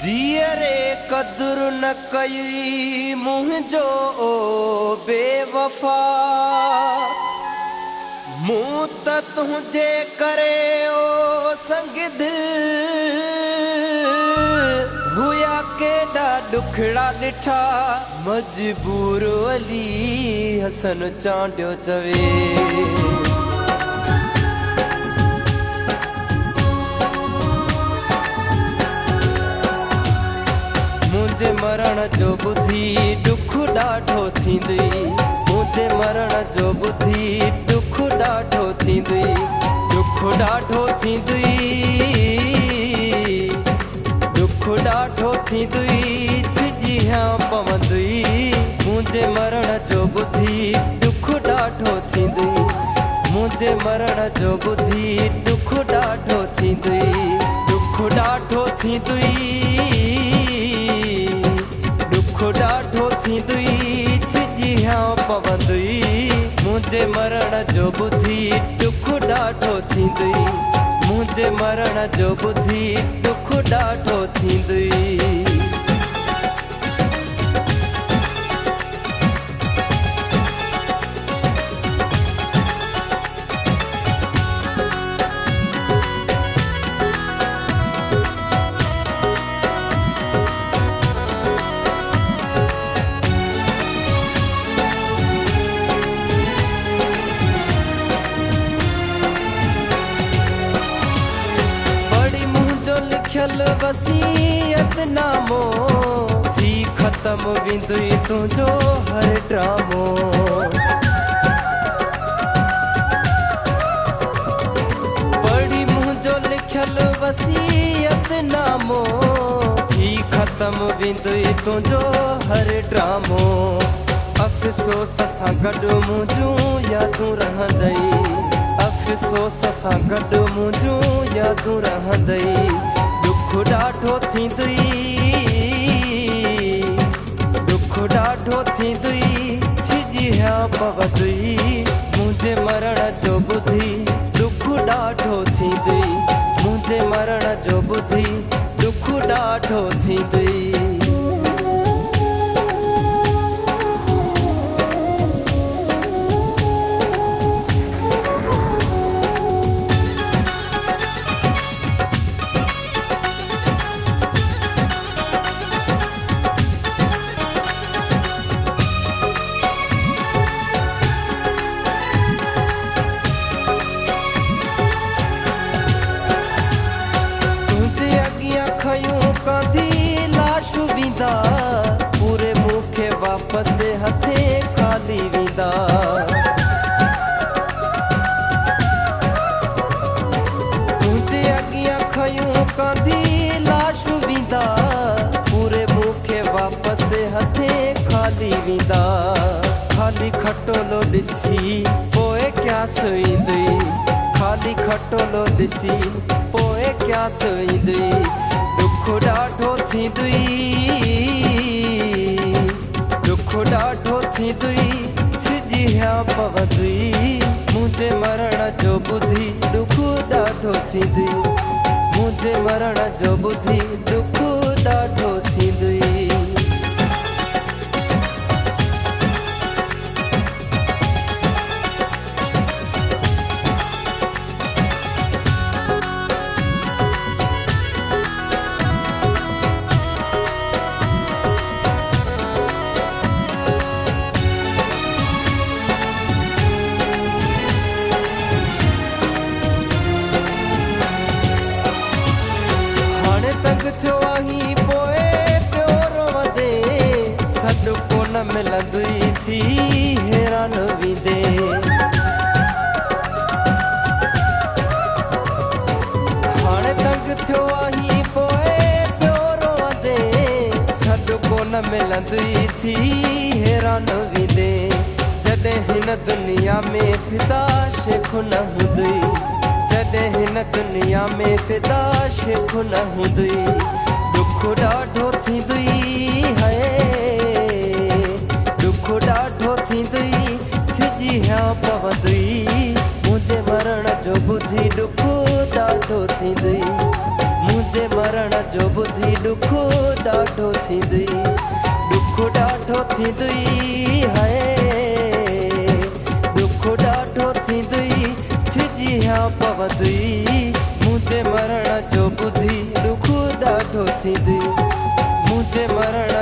जीअरे कदुर न कई मुंहिंजो बेवफा मूं त तुंहिंजे करे ओ संग दिल हुया केॾा ॾुखड़ा ॾिठा मजबूर अली हसन चांडियो चवे मुझे मरण जो बुधी दुख ॾाढो थींदी मुझे मरण जो बुधी दुख ॾाढो थींदी दुख ॾाढो थींदी दुख ॾाढो थींदी छिॼियां पवंदी मुझे मरण जो बुधी दुख ॾाढो थींदी मुझे मरण जो बुधी दुख ॾाढो थींदी दुख ॾाढो थींदी ॾाढो थींदी छिॼियां पवंदी मुझे मरण जो बुधी दुख ॾाढो थींदी मुझे मरण जो बुधी दुख ॾाढो थींदी वसीयत नामो थी खत्म विंदुई तुझो हर ड्रामो पढ़ी मुझो लिखल वसीयत नामो थी खत्म विंदुई तुझो हर ड्रामो अफ़सोस सां गॾु मुंहिंजूं यादूं रहंदई अफ़सोस सां गॾु मुंहिंजूं यादूं रहंदई दुख ॾाढो थींदी दुख ॾाढो थींदी छिॼियां पवंदी मुंहिंजे मरण जो बुधी दुख ॾाढो थींदी मुंहिंजे मरण जो बुधी दुख ॾाढो थींदी पूरे मूंखे वापसि हथे खाली वेंदा तुंहिंजे अॻियां खयूं कांधी लाशूं वेंदा पूरे मूंखे वापसि हथे खाली वेंदा खाली खटोलो ॾिसी पोइ क्यास ईंदी खाली खटोलो ॾिसी पोइ क्यास ईंदी दुख ॾाढो थींदी दुख ॾाढो थींदी छिॼियां पवंदी मुंहिंजे मरण जो बुधी दुख ॾाढो थींदी मुंहिंजे मरण जो बुधी दुख ॾाढो थींदी मिलंदी थी हैरान वेंदे हाणे तंग थियो आहीं पोइ पियो रोंदे सॾु कोन मिलंदी थी हैरान वेंदे जॾहिं हिन दुनिया में फिदा शेख न हूंदी जॾहिं हिन दुनिया में फिदा शेख न हूंदी दुख ॾाढो थींदी है दुख ॾाढो थींदी छिॼियां पवंदी मुंहिंजे मरण जो बुधी दुख ॾाढो थींदी मुंहिंजे मरण जो बुधी दुख ॾाढो थींदुई, दुख ॾाढो थींदुई हाय, दुख ॾाढो थींदुई सिजी हाँ पवंदुई, मुझे मरण जो बुधी दुख ॾाढो थींदुई, मुझे मरण